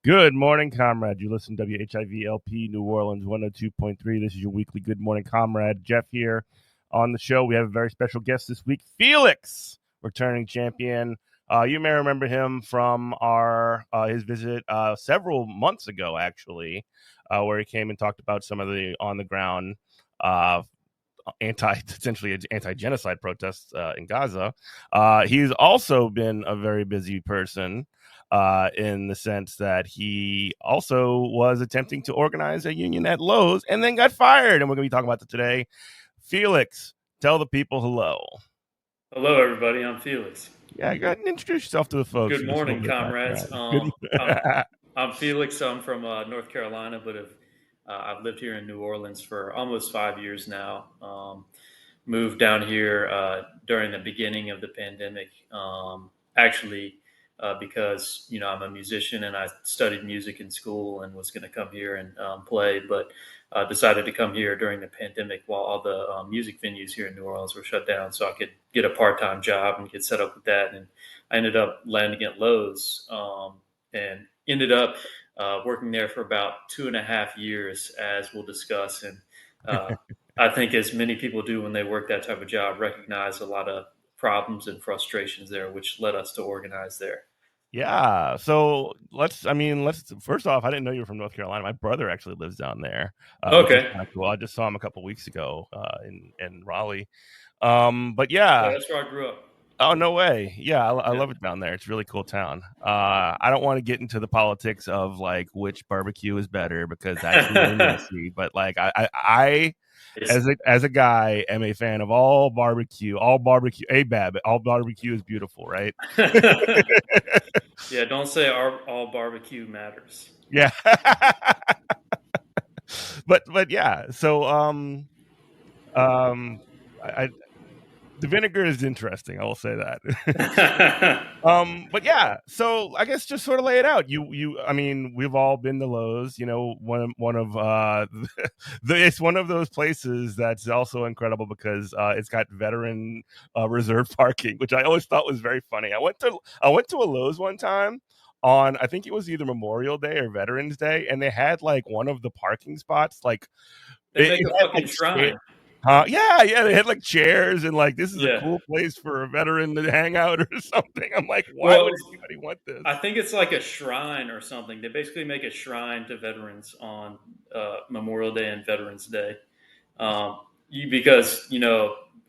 Good morning, comrade. You listen to WHIV-LP New Orleans 102.3. This is your weekly Good Morning Comrade. Jeff here on the show. We have a very special guest this week, Felix, returning champion. You may remember him from his visit several months ago, actually, where he came and talked about some of the on-the-ground essentially anti-genocide protests in Gaza. He's also been a very busy person in the sense that he also was attempting to organize a union at Lowe's and then got fired. And we're going to be talking about that today. Felix, tell the people hello. Hello, everybody. I'm Felix. Yeah, go ahead and introduce yourself to the folks. Good morning, comrades. I'm Felix. I'm from North Carolina, but I've lived here in New Orleans for almost 5 years now. Moved down here during the beginning of the pandemic, because I'm a musician and I studied music in school and was going to come here and play, but decided to come here during the pandemic while all the music venues here in New Orleans were shut down, so I could get a part-time job and get set up with that. And I ended up landing at Lowe's and ended up working there for about 2.5 years, as we'll discuss. And I think, as many people do when they work that type of job, recognize a lot of problems and frustrations there, which led us to organize there. Yeah. So let's first off, I didn't know you were from North Carolina. My brother actually lives down there. Okay. Kind of cool. I just saw him a couple weeks ago in Raleigh. But yeah, that's where I grew up. Oh, no way. Yeah, I love it down there. It's a really cool town. I don't want to get into the politics of like which barbecue is better because that's really messy. But like I as a guy am a fan of all barbecue. ABAB, all barbecue is beautiful, right? Yeah, don't say all barbecue matters. Yeah. but yeah. So the vinegar is interesting. I will say that. But yeah, so I guess just sort of lay it out. I mean, we've all been to Lowe's. You know, one of it's one of those places that's also incredible because it's got veteran reserved parking, which I always thought was very funny. I went to a Lowe's one time on, I think it was either Memorial Day or Veterans Day, and they had like one of the parking spots like they make a fucking shrine. Yeah, they had like chairs and like this is a cool place for a veteran to hang out or something. I'm like, why would anybody want this? I think it's like a shrine or something. They basically make a shrine to veterans on Memorial Day and Veterans Day, because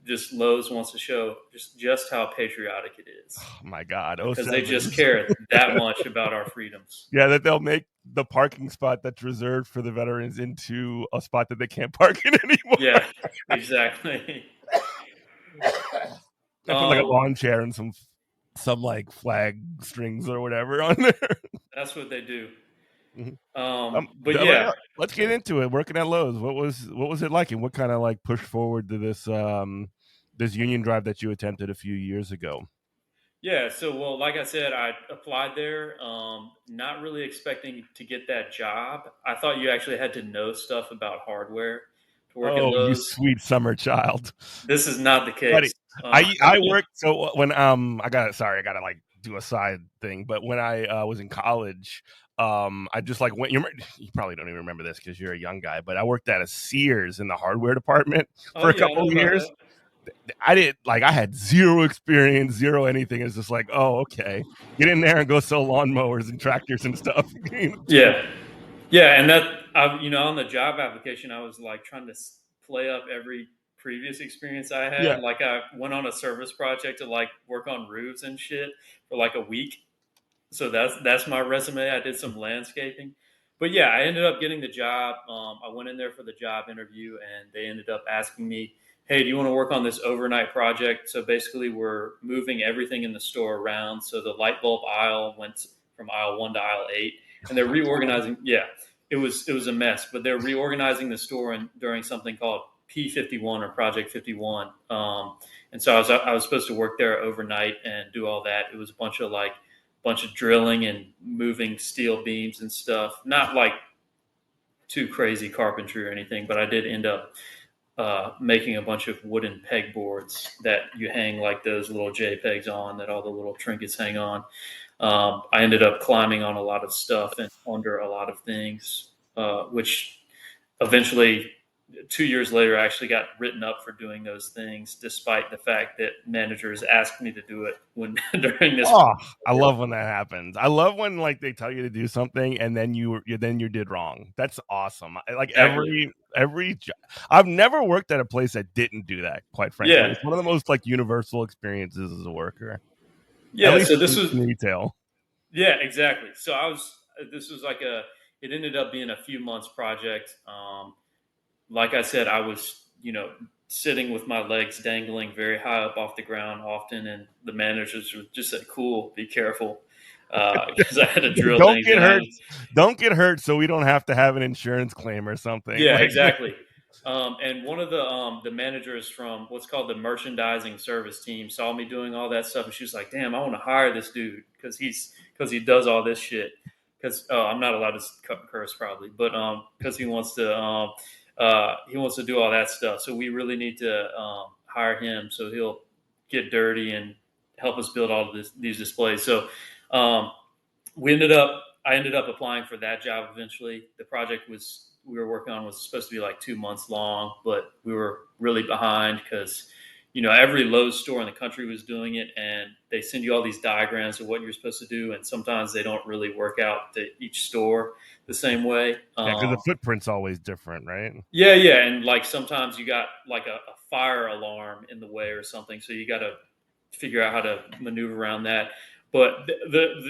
just Lowe's wants to show just how patriotic it is. Oh my God! Because they just care that much about our freedoms. Yeah, that they'll make the parking spot that's reserved for the veterans into a spot that they can't park in anymore. Yeah, exactly. They put like a lawn chair and some like flag strings or whatever on there. That's what they do. Mm-hmm. But yeah, let's get into it. Working at Lowe's, what was it like, and what kind of like pushed forward to this this union drive that you attempted a few years ago? Yeah, so like I said, I applied there, not really expecting to get that job. I thought you actually had to know stuff about hardware to work at Lowe's. You sweet summer child. This is not the case. I worked, so when I gotta like do a side thing, but when I was in college, I just like went. You probably don't even remember this because you're a young guy, but I worked at a Sears in the hardware department for a couple of years. I had zero experience, zero anything. It's just like, oh, okay, get in there and go sell lawnmowers and tractors and stuff. Yeah, and that on the job application, I was like trying to play up every previous experience I had. Yeah. Like I went on a service project to like work on roofs and shit for like a week. So that's my resume. I did some landscaping, but yeah, I ended up getting the job. I went in there for the job interview, and they ended up asking me, hey, do you want to work on this overnight project? So basically we're moving everything in the store around. So the light bulb aisle went from aisle 1 to aisle 8, and they're reorganizing. Yeah, it was a mess, but they're reorganizing the store during something called P51 or Project 51. And so I was supposed to work there overnight and do all that. It was a bunch of drilling and moving steel beams and stuff. Not like too crazy carpentry or anything, but I did end up making a bunch of wooden pegboards that you hang like those little JPEGs on, that all the little trinkets hang on. I ended up climbing on a lot of stuff and under a lot of things, which eventually 2 years later, I actually got written up for doing those things, despite the fact that managers asked me to do it when during this. Oh, I love when that happens. I love when like they tell you to do something and then you did wrong. That's awesome. Like Exactly. I've never worked at a place that didn't do that. Quite frankly, Yeah. it's one of the most like universal experiences as a worker, at Yeah. least So this in was, retail. yeah, exactly. So this was like it ended up being a few months project. Like I said, I was, sitting with my legs dangling very high up off the ground often, and the managers would just say, "Cool, be careful," because I had to drill Don't things get in. hurt. Don't get hurt, so we don't have to have an insurance claim or something. Yeah, Like, exactly. And one of the managers from what's called the merchandising service team saw me doing all that stuff, and she was like, "Damn, I want to hire this dude because he does all this shit." Because I'm not allowed to curse probably, but because he wants to do all that stuff, so we really need to hire him so he'll get dirty and help us build all of these displays. So um, I ended up applying for that job eventually. The project we were working on was supposed to be like 2 months long, but we were really behind because every Lowe's store in the country was doing it, and they send you all these diagrams of what you're supposed to do, and sometimes they don't really work out to each store the same way. yeah, because the footprint's always different, right? Yeah, yeah, and like sometimes you got like a fire alarm in the way or something, so you got to figure out how to maneuver around that. But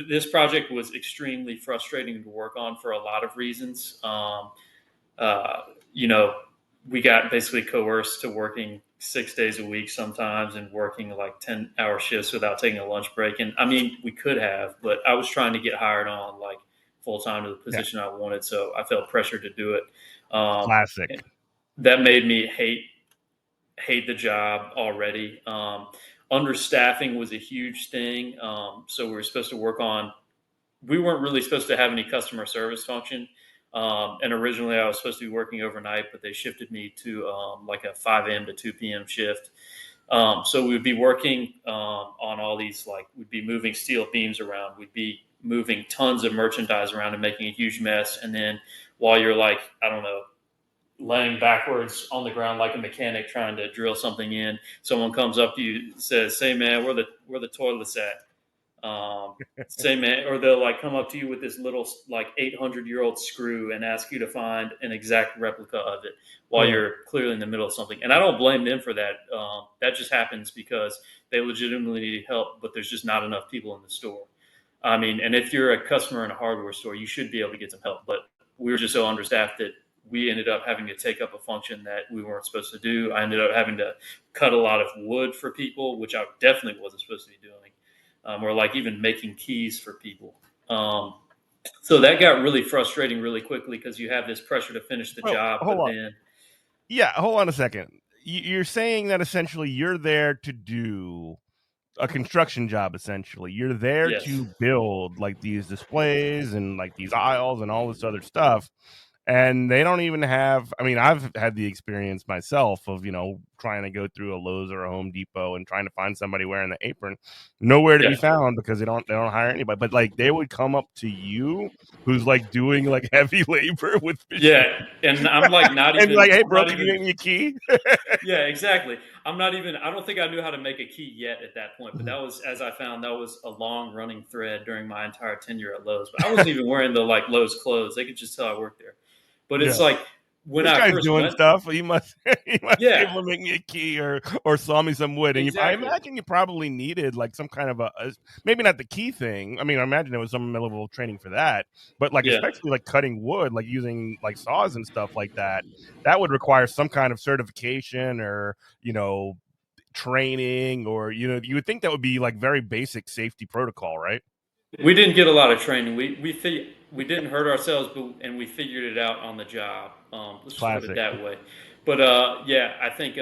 this project was extremely frustrating to work on for a lot of reasons. Uh, you know, we got basically coerced to working 6 days a week sometimes and working like 10-hour shifts without taking a lunch break. And I mean, we could have, but I was trying to get hired on like full time to the Yeah, position I wanted, so I felt pressure to do it. Um, classic. that made me hate the job already. Understaffing was a huge thing. So we were supposed to work on. We weren't really supposed to have any customer service function. And originally, I was supposed to be working overnight, but they shifted me to like a 5 a.m. to 2 p.m. shift. So we would be working on all these, like, we'd be moving steel beams around. We'd be moving tons of merchandise around and making a huge mess. And then while you're like, I don't know, laying backwards on the ground like a mechanic trying to drill something in. Someone comes up to you, says, "Say, man, where the toilets at?" Say, man, or they'll like come up to you with this little like 800-year-old screw and ask you to find an exact replica of it while Mm. you're clearly in the middle of something. And I don't blame them for that. That just happens because they legitimately need help, but there's just not enough people in the store. I mean, and if you're a customer in a hardware store, you should be able to get some help. But we were just so understaffed that we ended up having to take up a function that we weren't supposed to do. I ended up having to cut a lot of wood for people, which I definitely wasn't supposed to be doing, or like even making keys for people. Um, so that got really frustrating really quickly because you have this pressure to finish the Oh, job, hold but on. then Yeah, hold on a second. You're saying that essentially you're there to do a construction job. Essentially, you're there yes, to build like these displays and like these aisles and all this other stuff, and they don't even have. I mean, I've had the experience myself of trying to go through a Lowe's or a Home Depot and trying to find somebody wearing the apron, nowhere to yeah, be found because they don't hire anybody. But like they would come up to you, who's like doing like heavy labor with yeah, machines, and I'm like not and be even, like, "Hey, I'm bro, not can you even. make me a key?" Yeah, exactly. I'm not even. I don't think I knew how to make a key yet at that point. But that was, as I found, that was a long running thread during my entire tenure at Lowe's. But I wasn't even wearing the like Lowe's clothes. They could just tell I worked there. But Yeah. it's like when This I guy's first doing went. stuff. He must he must be Yeah, able to make me a key or saw me some wood. And I exactly. imagine you probably needed like some kind of maybe not the key thing. I mean, I imagine there was some level of training for that, but like Yeah, especially like cutting wood, like using like saws and stuff like that, that would require some kind of certification or training or you would think that would be like very basic safety protocol, right? we didn't get a lot of training. We didn't hurt ourselves, but and we figured it out on the job. Let's just put it Classic. that way. But yeah, I think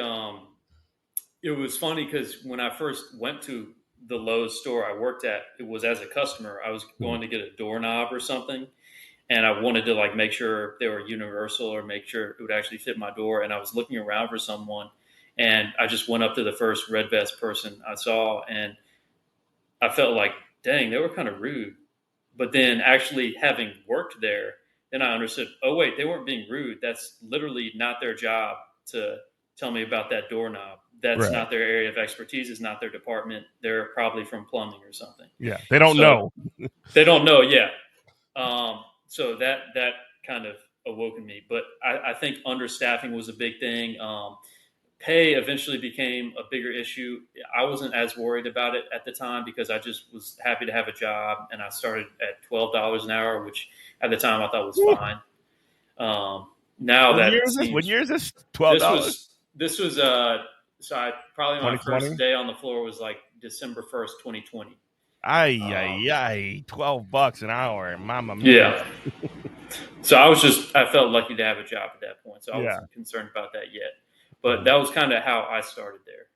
it was funny because when I first went to the Lowe's store I worked at, it was as a customer. I was Mhm. going to get a doorknob or something, and I wanted to like make sure they were universal or make sure it would actually fit my door. And I was looking around for someone, and I just went up to the first red vest person I saw, and I felt like, dang, they were kind of rude. But then actually having worked there, then I understood, oh, wait, they weren't being rude. That's literally not their job to tell me about that doorknob. That's Right. not their area of expertise. It's not their department. They're probably from plumbing or something. Yeah, they don't know. They don't know, yeah. So that kind of awoken me. But I think understaffing was a big thing. Pay eventually became a bigger issue. I wasn't as worried about it at the time because I just was happy to have a job, and I started at $12 an hour, which at the time I thought was fine. Now what that year is this? seems, What year is this? $12. This was probably my 2020? first day on the floor was like December 1st, 2020. Ay, $12 an hour, mama mia. Yeah. So I felt lucky to have a job at that point. So I Yeah. wasn't concerned about that yet. But that was kind of how I started there.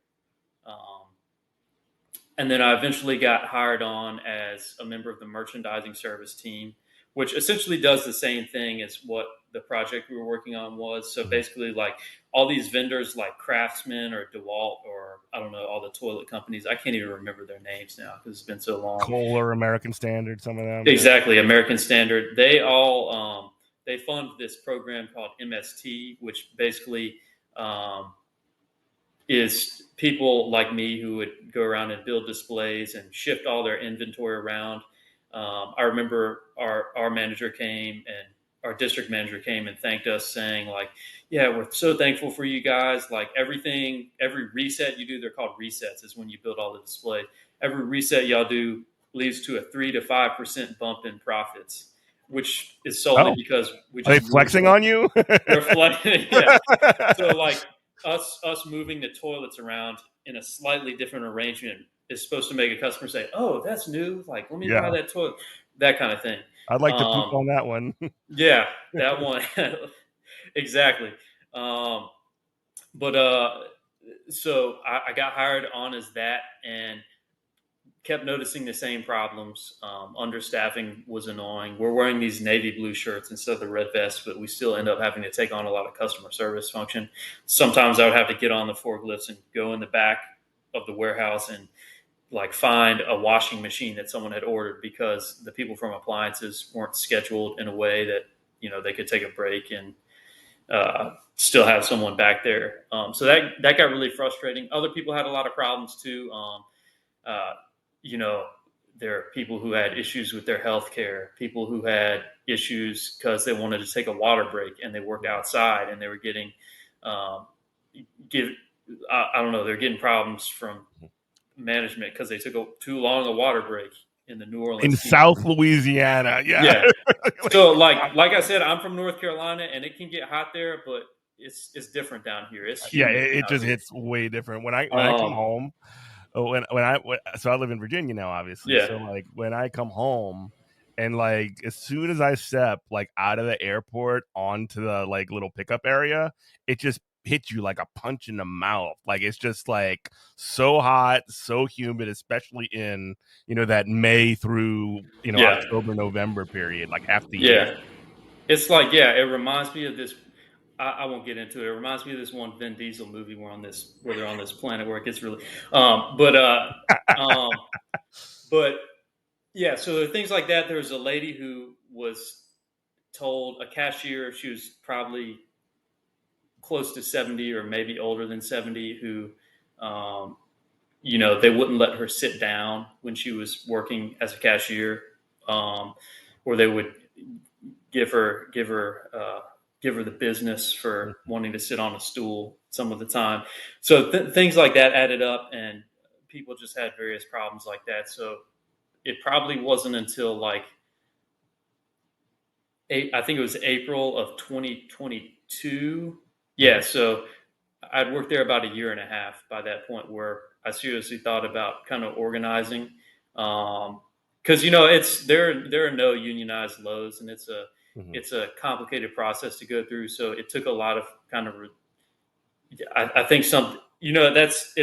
And then I eventually got hired on as a member of the merchandising service team, which essentially does the same thing as what the project we were working on was. So basically, like all these vendors like Craftsman or DeWalt or I don't know, all the toilet companies. I can't even remember their names now because it's been so long. Kohler, American Standard, some of them. Exactly, American Standard. They all they fund this program called MST, which basically is people like me who would go around and build displays and shift all their inventory around. I remember our manager came and our district manager came and thanked us saying like, yeah, we're so thankful for you guys. Like every reset you do, they're called resets, is when you build all the displays. Every reset y'all do leads to a 3 to 5% bump in profits, which is solely because we just are they flexing on you? They're flexing, yeah. So like us moving the toilets around in a slightly different arrangement is supposed to make a customer say, "Oh, that's new. Like, let me buy that toilet." That kind of thing. I'd like to poop on that one. Yeah, that one. Exactly. So I got hired on as that and kept noticing the same problems. Understaffing was annoying. We're wearing these navy blue shirts instead of the red vests, but we still end up having to take on a lot of customer service function. Sometimes I would have to get on the forklifts and go in the back of the warehouse and like find a washing machine that someone had ordered because the people from appliances weren't scheduled in a way that, they could take a break and still have someone back there. So that got really frustrating. Other people had a lot of problems too. There are people who had issues with their health care, people who had issues because they wanted to take a water break and they worked outside and they were getting, they're getting problems from management because they took too long a water break in the New Orleans. In South Louisiana. Yeah. So like I said, I'm from North Carolina and it can get hot there, but it's different down here. It's humid. It just hits way different. When I come home, so I live in Virginia now, obviously. Yeah. So like when I come home and like as soon as I step like out of the airport onto the like little pickup area, it just hits you like a punch in the mouth. Like it's just like so hot, so humid, especially in that May through October, November period, like half the year. It's like it reminds me of this. I won't get into it. It reminds me of this one Vin Diesel movie where they're on this planet where it gets really, but yeah. So there are things like that. There was a lady who was told, a cashier, she was probably close to 70 or maybe older than 70, who, they wouldn't let her sit down when she was working as a cashier, or they would give her the business for wanting to sit on a stool some of the time. So things like that added up and people just had various problems like that. So it probably wasn't until like, I think it was April of 2022. Yeah. So I'd worked there about a year and a half by that point where I seriously thought about kind of organizing. Cause there are no unionized Lowe's and it's a complicated process to go through. So it took a lot of kind of, I think it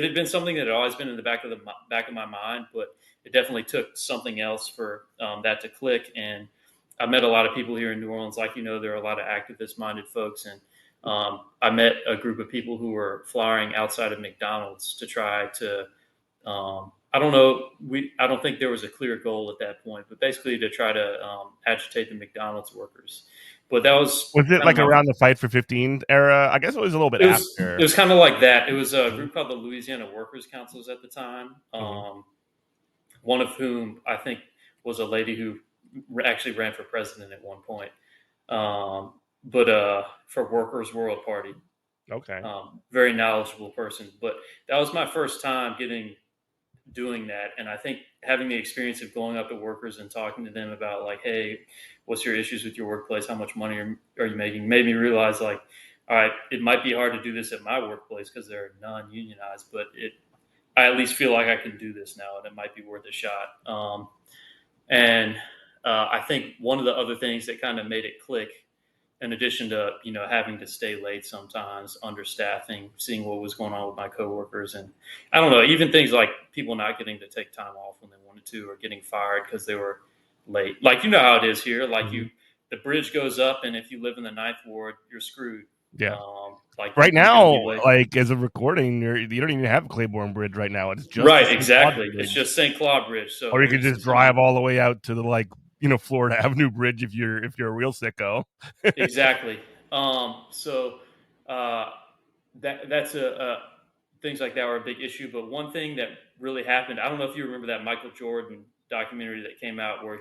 had been something that had always been in the back of my mind, but it definitely took something else for that to click. And I met a lot of people here in New Orleans. Like, there are a lot of activist minded folks. And I met a group of people who were flying outside of McDonald's to try to I don't know. I don't think there was a clear goal at that point, but basically to try to agitate the McDonald's workers. But that was Was it kind of like my. around the Fight for 15 era? I guess it was a little bit It after. was kind of like that. It was a Mhm. group called the Louisiana Workers Councils at the time. Mhm. One of whom I think was a lady who actually ran for president at one point. But for Workers' World Party, Okay. very knowledgeable person. But that was my first time doing that, and I think having the experience of going up to workers and talking to them about like, hey, what's your issues with your workplace? How much money are you making? Made me realize like, all right, it might be hard to do this at my workplace because they're non-unionized, but I at least feel like I can do this now, and it might be worth a shot. And I think one of the other things that kind of made it click, in addition to having to stay late sometimes, understaffing, seeing what was going on with my coworkers, and I don't know, even things like people not getting to take time off when they wanted to, or getting fired because they were late. Like how it is here. Like Mhm. the bridge goes up, and if you live in the Ninth Ward, you're screwed. Yeah. Like Right you're going to be now, late. like as a recording, you don't even have Claiborne Bridge right now. It's just the Right, St. Claude exactly. It's Bridge, just St. Claude Bridge. So or you can just there's drive all the way out to the Florida Avenue Bridge if you're a real sicko. exactly. So uh, that's a things like that were a big issue. But one thing that really happened, I don't know if you remember that Michael Jordan documentary that came out where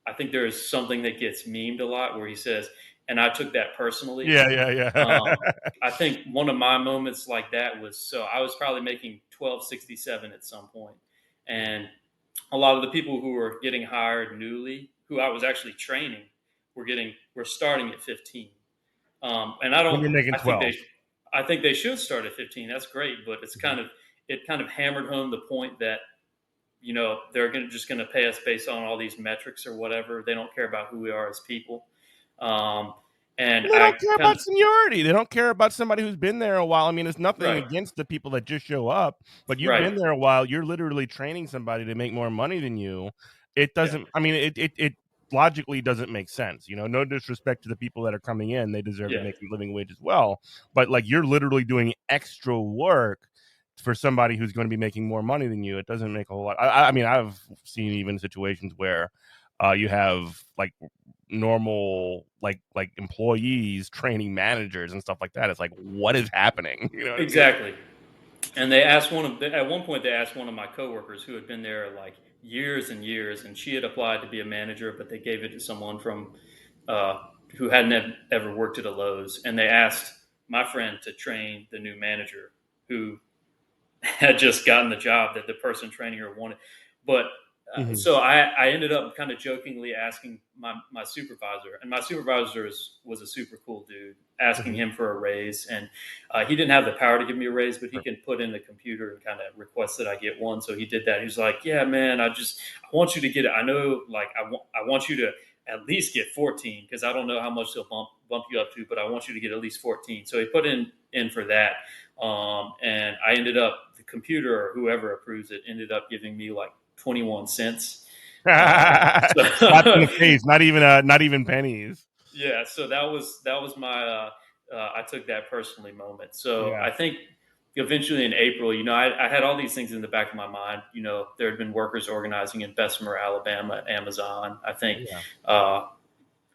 I think there is something that gets memed a lot where he says, and I took that personally. Yeah, yeah, yeah. Um, I think one of my moments like that was, so I was probably making 1267 at some point, and a lot of the people who were getting hired newly, who I was actually training, were starting at 15. And I When don't. you're making I think 12. they should start at 15. That's great, but it kind of hammered home the point that they're just going to pay us based on all these metrics or whatever. They don't care about who we are as people. Um, and And they I don't care kind about of seniority. They don't care about somebody who's been there a while. I mean, it's nothing right, against the people that just show up, but you've right, been there a while. You're literally training somebody to make more money than you. It yeah, doesn't, I mean, it logically doesn't make sense. No disrespect to the people that are coming in. They deserve to yeah, make a living wage as well. But like you're literally doing extra work for somebody who's going to be making more money than you. It doesn't make a whole lot. I mean, I've seen even situations where you have like normal like employees training managers and stuff like that. It's like, what is happening? You know what I mean? exactly. And they asked at one point they asked one of my coworkers who had been there like years and years, and she had applied to be a manager, but they gave it to someone from uh, who hadn't ever worked at a Lowe's, and they asked my friend to train the new manager who had just gotten the job that the person training her wanted. But Mhm. so I ended up kind of jokingly asking my supervisor, and my supervisor was a super cool dude, asking Mhm. him for a raise. And he didn't have the power to give me a raise, but he Sure. can put in the computer and kind of request that I get one. So he did that. He was like, yeah, man, I want you to get it. I know, like, I want you to at least get 14 because I don't know how much they'll bump you up to, but I want you to get at least 14. So he put in for that. And I ended up, the computer or whoever approves it ended up giving me like 21 cents. Slapped in So the face. Not even pennies. yeah, so that was my I took that personally moment. So Yeah. I think eventually in April, I had all these things in the back of my mind. There had been workers organizing in Bessemer, Alabama at Amazon. I think Yeah.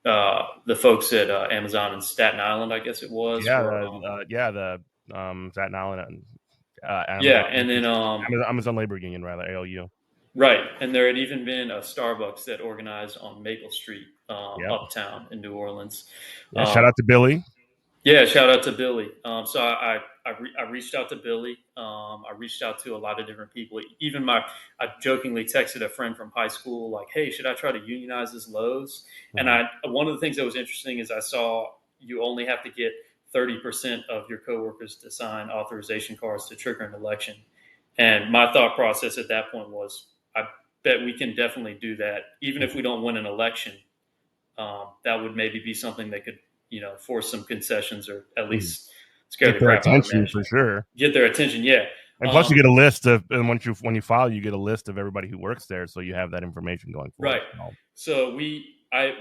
the folks at Amazon in Staten Island, I guess it was, Yeah. were The Staten Island and yeah, Amazon and then Amazon Labor Union, rather, ALU. right, and there had even been a Starbucks that organized on Maple Street, Yep. uptown in New Orleans. Yeah. Shout Um, out to Billy. yeah, shout out to Billy. So I reached out to Billy. I reached out to a lot of different people. Even I jokingly texted a friend from high school like, "Hey, should I try to unionize this Lowe's?" And Mhm. one of the things that was interesting is I saw you only have to get 30% of your coworkers to sign authorization cards to trigger an election. And my thought process at that point was, I bet we can definitely do that, even if we don't win an election. That would maybe be something that could, force some concessions or at Mhm. least scare Get the their crap out of attention for management, sure. get their attention. Yeah, And plus, you um, get a list of, and when you file, you get a list of everybody who works there, so you have that information going forward right. as well. So I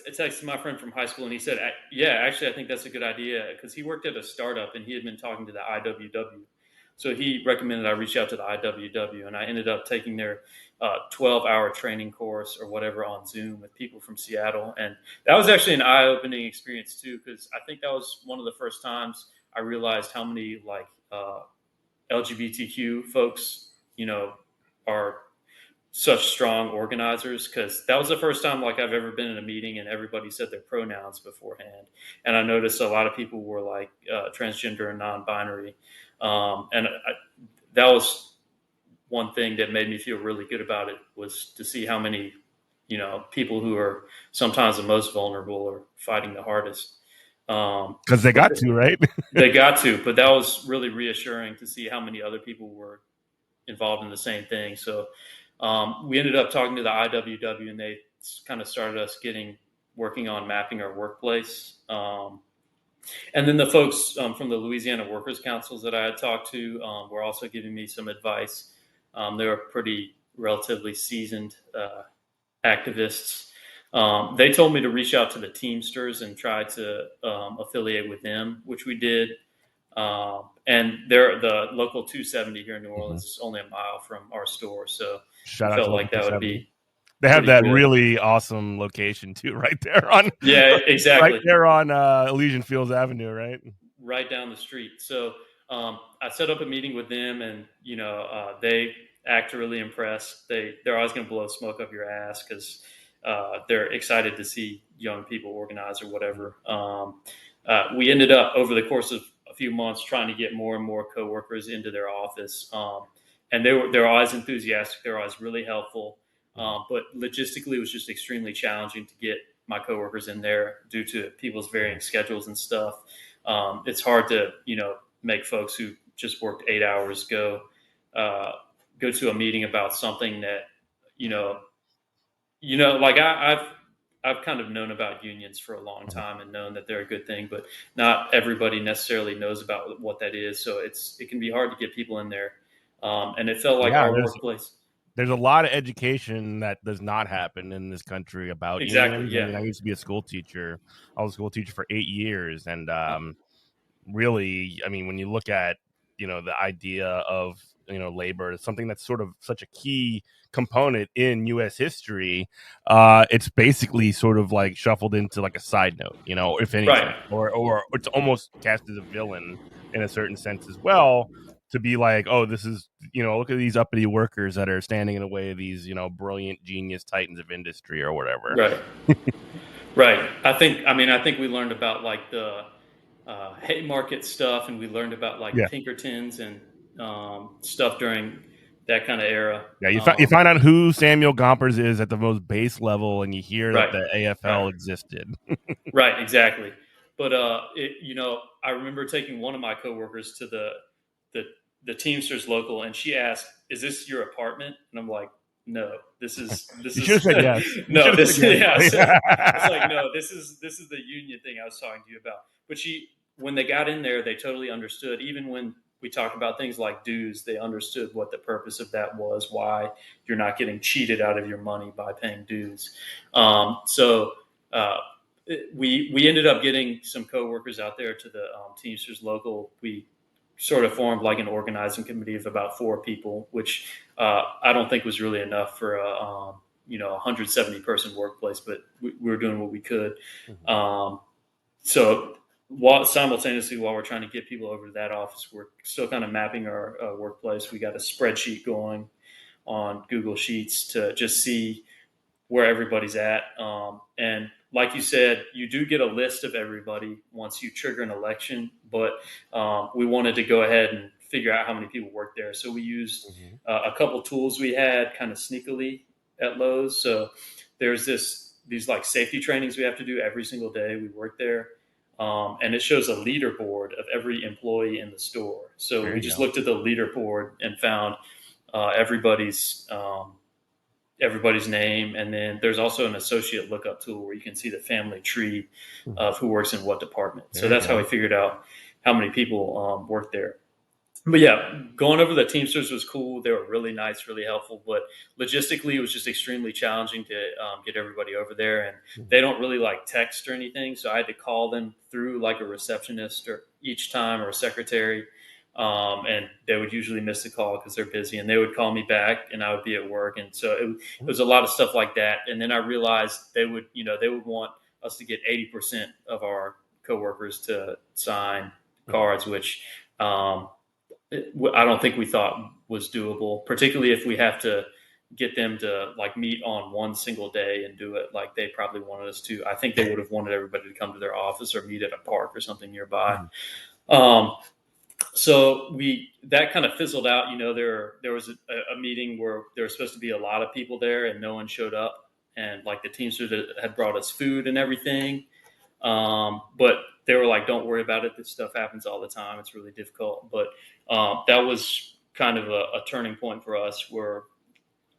texted my friend from high school, and he said, "Yeah, actually, I think that's a good idea," because he worked at a startup and he had been talking to the IWW. So he recommended I reach out to the IWW, and I ended up taking their 12-hour training course or whatever on Zoom with people from Seattle. And that was actually an eye-opening experience too, because I think that was one of the first times I realized how many like LGBTQ folks, are such strong organizers, because that was the first time like I've ever been in a meeting and everybody said their pronouns beforehand. And I noticed a lot of people were like transgender and non-binary. That was one thing that made me feel really good about it, was to see how many, people who are sometimes the most vulnerable are fighting the hardest. Because they got to, right? They got to, but that was really reassuring to see how many other people were involved in the same thing. So we ended up talking to the IWW, and they kind of started us working on mapping our workplace. And then the folks from the Louisiana Workers Councils that I had talked to were also giving me some advice. They were pretty relatively seasoned activists. They told me to reach out to the Teamsters and try to affiliate with them, which we did. And they're the local 270 here in New Orleans is only a mile from our store. So Shout I out felt to like that would be. They have that good. really awesome location too, right there on. Yeah, exactly. Right there on Elysian Fields Avenue, right? Right down the street. So I set up a meeting with them, and they act really impressed. They're always going to blow smoke up your ass because they're excited to see young people organize or whatever. We ended up over the course of a few months trying to get more and more coworkers into their office, and they're always enthusiastic. They're always really helpful, but logistically, it was just extremely challenging to get my coworkers in there due to people's varying schedules and stuff. It's hard to make folks who just worked 8 hours go to a meeting about something that like I've kind of known about unions for a long time and known that they're a good thing, but not everybody necessarily knows about what that is. So it can be hard to get people in there. And it felt like our workplace. There's a lot of education that does not happen in this country about unions. Yeah. I mean, I used to be a school teacher. I was a school teacher for 8 years, and really, I mean, when you look at the idea of labor, something that's sort of such a key component in U.S. history, it's basically sort of like shuffled into like a side note, if anything, right. or it's almost cast as a villain in a certain sense as well. To be like, oh, this is, look at these uppity workers that are standing in the way of these, brilliant genius titans of industry or whatever. Right. Right. I think we learned about like the Haymarket stuff, and we learned about like Pinkertons and stuff during that kind of era. Yeah, you find out who Samuel Gompers is at the most base level, and you hear that the AFL existed. Right, exactly. But I remember taking one of my coworkers to the Teamsters local, and she asked, "Is this your apartment?" And I'm like, "No, this is." You should have said yes. No, this it's like, no, this is the union thing I was talking to you about. But when they got in there, they totally understood. Even when we talk about things like dues, they understood what the purpose of that was, why you're not getting cheated out of your money by paying dues. We ended up getting some coworkers out there to the Teamsters local. We sort of formed like an organizing committee of about 4 people, which I don't think was really enough for a 170 person workplace, but we were doing what we could. So simultaneously, while we're trying to get people over to that office, we're still kind of mapping our workplace. We got a spreadsheet going on Google Sheets to just see where everybody's at. And like you said, you do get a list of everybody once you trigger an election, but we wanted to go ahead and figure out how many people work there. So we used a couple tools we had kind of sneakily at Lowe's. So there's these like safety trainings we have to do every single day we work there. And it shows a leaderboard of every employee in the store. So we just looked at the leaderboard and found everybody's name. And then there's also an associate lookup tool where you can see the family tree of who works in what department. So that's how we figured out how many people work there. But yeah, going over the Teamsters was cool. They were really nice, really helpful. But logistically, it was just extremely challenging to get everybody over there. And they don't really like text or anything. So I had to call them through like a receptionist or each time or a secretary. And they would usually miss the call because they're busy, and they would call me back, and I would be at work, and so it was a lot of stuff like that. And then I realized they would want us to get 80% of our coworkers to sign cards, which I don't think we thought was doable, particularly if we have to get them to like meet on one single day and do it like they probably wanted us to. I think they would have wanted everybody to come to their office or meet at a park or something nearby. Um, so that kind of fizzled out. There was a meeting where there was supposed to be a lot of people there, and no one showed up. And like the Teamsters had brought us food and everything, but they were like, "Don't worry about it. This stuff happens all the time. It's really difficult." But that was kind of a turning point for us, where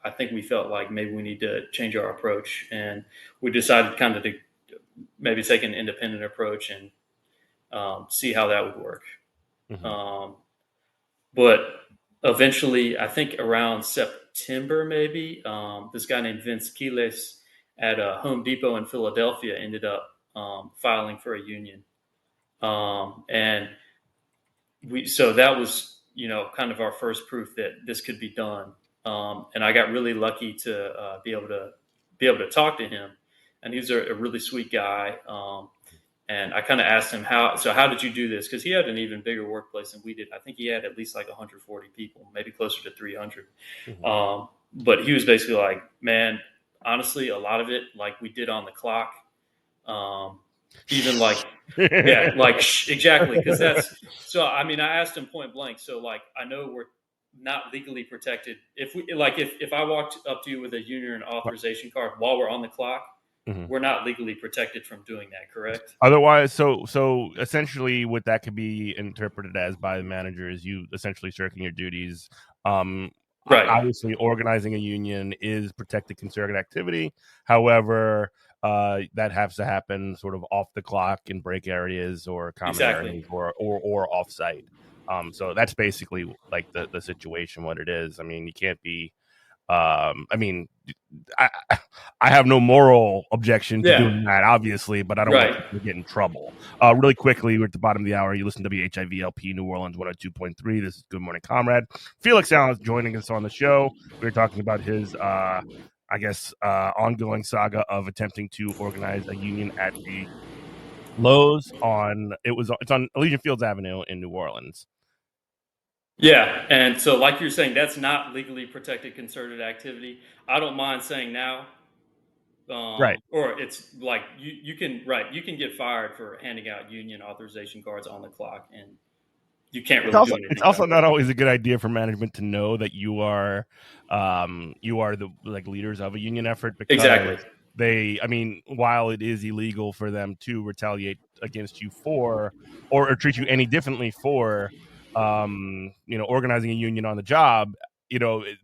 I think we felt like maybe we need to change our approach, and we decided kind of to maybe take an independent approach and see how that would work. But eventually, I think around September, maybe, this guy named Vince Quiles at Home Depot in Philadelphia ended up filing for a union. And so that was, kind of our first proof that this could be done. And I got really lucky to be able to talk to him, and he's a really sweet guy. And I kind of asked him how did you do this? Because he had an even bigger workplace than we did. I think he had at least like 140 people, maybe closer to 300. But he was basically like, man, honestly, a lot of it, like we did on the clock. Even like, yeah, like exactly. Because I asked him point blank. So like, I know we're not legally protected. If I walked up to you with a union authorization card while we're on the clock, we're not legally protected from doing that, correct? Otherwise, so essentially what that could be interpreted as by the manager is you essentially shirking your duties. Right. Obviously, organizing a union is protected concerted activity. However, that has to happen sort of off the clock in break areas or common areas or off site. So that's basically like the situation, what it is. I mean, you can't be I have no moral objection to doing that, obviously, but I don't want to get in trouble. Really quickly, we're at the bottom of the hour. You listen to WHIVLP New Orleans 102.3. This is Good Morning Comrade. Felix Allen is joining us on the show. We're talking about his, ongoing saga of attempting to organize a union at the Lowe's it's on Elysian Fields Avenue in New Orleans. Yeah, and so like you're saying, that's not legally protected concerted activity. I don't mind saying now, right? Or it's like you can get fired for handing out union authorization cards on the clock, and you can't really do anything. It's also not always a good idea for management to know that you are the like leaders of a union effort, because while it is illegal for them to retaliate against you for or treat you any differently for organizing a union on the job,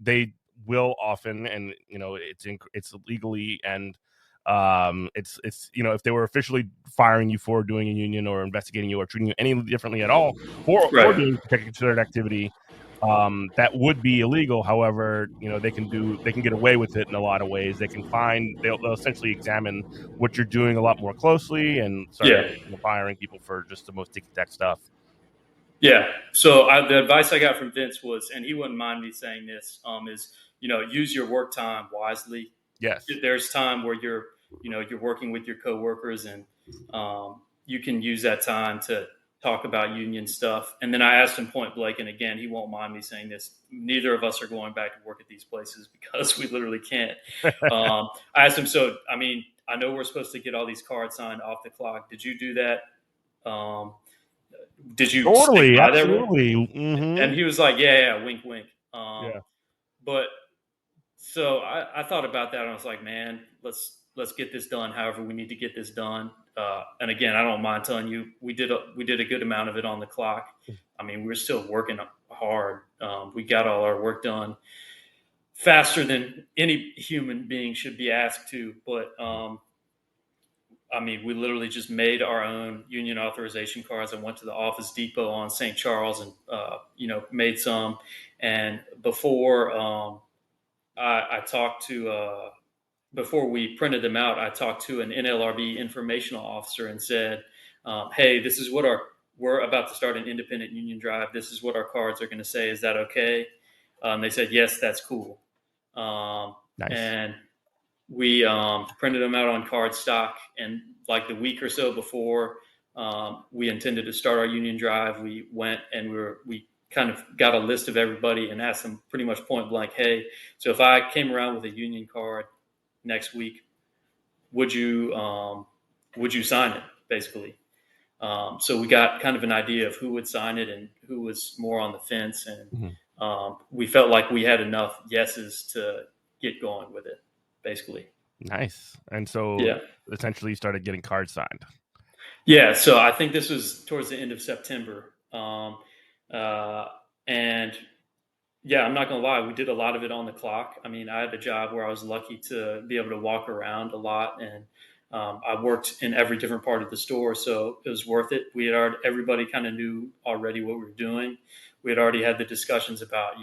they will often, and it's legally, and it's if they were officially firing you for doing a union or investigating you or treating you any differently at all for doing protected concerted activity, that would be illegal. However, they can get away with it in a lot of ways. They'll essentially examine what you're doing a lot more closely and start firing people for just the most ticky-tack stuff. Yeah. So the advice I got from Vince was, and he wouldn't mind me saying this, is use your work time wisely. Yes. There's time where you're working with your coworkers, and you can use that time to talk about union stuff. And then I asked him point blank, and again, he won't mind me saying this, neither of us are going back to work at these places because we literally can't. I asked him, so, I know we're supposed to get all these cards signed off the clock. Did you do that? Did you totally, absolutely? And he was like, yeah, wink, wink. But so I thought about that, and I was like, man, let's get this done. However, we need to get this done. And again, I don't mind telling you, we did a good amount of it on the clock. We're still working hard. We got all our work done faster than any human being should be asked to. But we literally just made our own union authorization cards. I went to the Office Depot on St. Charles and made some. And before I talked to before we printed them out, I talked to an NLRB informational officer and said, hey, this is what our we're about to start an independent union drive. This is what our cards are going to say. Is that okay? They said, yes, that's cool. Nice. And we printed them out on cardstock. And like the week or so before we intended to start our union drive, we went and we kind of got a list of everybody and asked them pretty much point blank, hey, so if I came around with a union card next week, would you sign it, basically? So we got kind of an idea of who would sign it and who was more on the fence. And we felt like we had enough yeses to get going with it, basically. Nice. And so essentially you started getting cards signed. Yeah. So I think this was towards the end of September. And yeah, I'm not going to lie. We did a lot of it on the clock. I mean, I had a job where I was lucky to be able to walk around a lot, and I worked in every different part of the store, so it was worth it. Everybody kind of knew already what we were doing. We had already had the discussions about,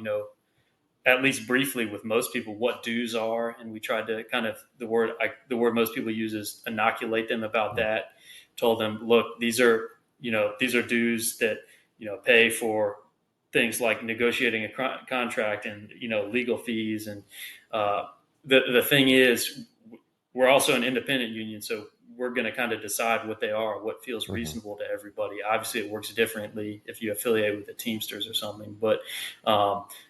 at least briefly with most people, what dues are, and we tried to kind of the word most people use is inoculate them about that. Told them, look, these are dues that pay for things like negotiating a contract and legal fees, and the thing is, we're also an independent union, so we're going to kind of decide what they are, what feels reasonable to everybody. Obviously, it works differently if you affiliate with the Teamsters or something, but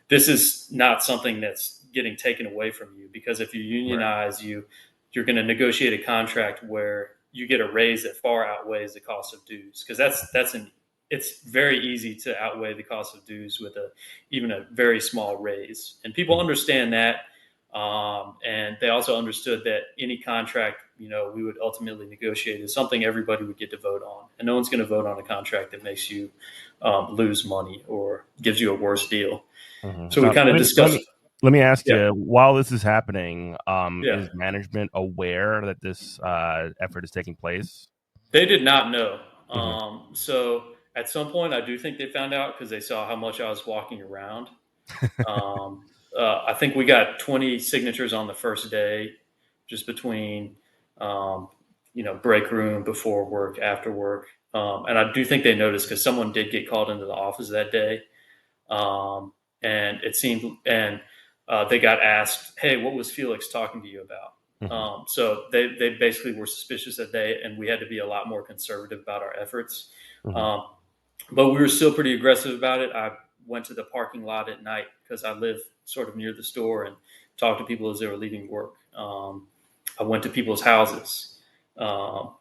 this is not something that's getting taken away from you, because if you unionize, you're going to negotiate a contract where you get a raise that far outweighs the cost of dues, because it's very easy to outweigh the cost of dues with even a very small raise, and people understand that. And they also understood that any contract, we would ultimately negotiate is something everybody would get to vote on. And no one's going to vote on a contract that makes you lose money or gives you a worse deal. So we kind of discussed. Let me ask you, while this is happening, is management aware that this effort is taking place? They did not know. So at some point, I do think they found out because they saw how much I was walking around. I think we got 20 signatures on the first day, just between, break room, before work, after work. And I do think they noticed because someone did get called into the office that day. And it seemed, and they got asked, hey, what was Felix talking to you about? So they basically were suspicious and we had to be a lot more conservative about our efforts. But we were still pretty aggressive about it. I went to the parking lot at night because I live sort of near the store and talked to people as they were leaving work. I went to people's houses. And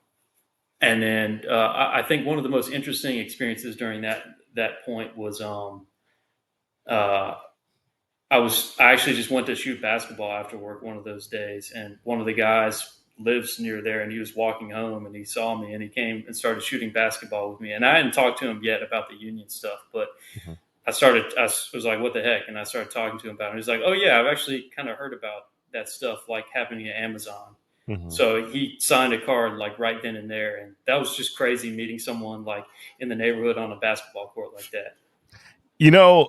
then I think one of the most interesting experiences during that point was I actually just went to shoot basketball after work one of those days, and one of the guys lives near there, and he was walking home and he saw me and he came and started shooting basketball with me. And I hadn't talked to him yet about the union stuff, but I was like, what the heck? And I started talking to him about it. He's like, oh yeah, I've actually kind of heard about that stuff like happening at Amazon. So he signed a card like right then and there. And that was just crazy meeting someone like in the neighborhood on a basketball court like that.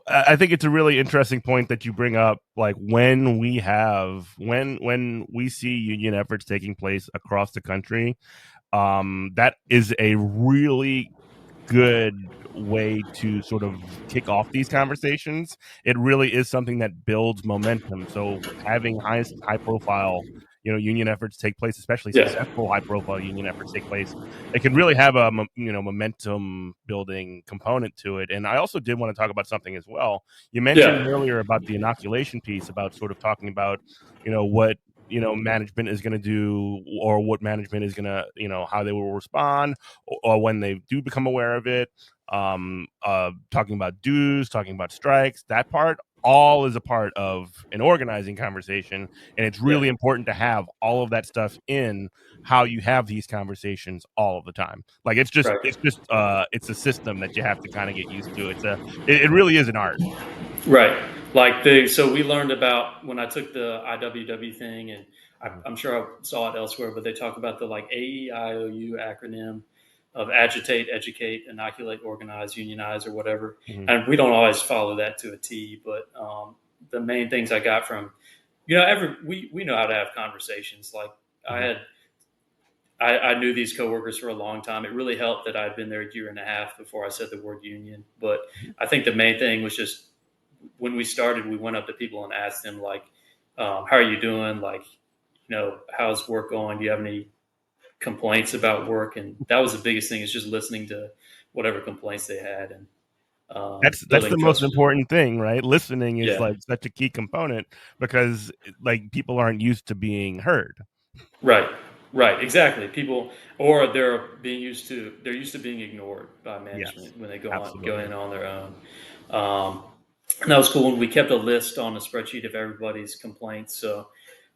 I think it's a really interesting point that you bring up. Like when we see union efforts taking place across the country, that is a really good way to sort of kick off these conversations. It really is something that builds momentum. So having high profile union efforts take place, especially successful high profile union efforts take place, it can really have a momentum building component to it. And I also did want to talk about something as well. You mentioned earlier about the inoculation piece, about sort of talking about what management is going to do, or what management is going to how they will respond, or when they do become aware of it. Talking about dues, talking about strikes, that part all is a part of an organizing conversation, and it's really important to have all of that stuff in how you have these conversations all of the time. Like it's a system that you have to kind of get used to. It really is an art. Right. So we learned about when I took the IWW thing, and I'm sure I saw it elsewhere, but they talk about the like AEIOU acronym of agitate, educate, inoculate, organize, unionize, or whatever. And we don't always follow that to a T, but the main things I got from, we know how to have conversations. Like I knew these coworkers for a long time. It really helped that I'd been there a year and a half before I said the word union. But I think the main thing was just when we started, we went up to people and asked them like, "How are you doing? Like, how's work going? Do you have any complaints about work?" And that was the biggest thing, is just listening to whatever complaints they had, and That's building the most trust. important thing, right? Listening is Yeah, like such a key component because like people aren't used to being heard. right, right, exactly. People, or they're used to being ignored by Yes, management when they go absolutely. in on their own. Um, and that was cool. And we kept a list on a spreadsheet of everybody's complaints. So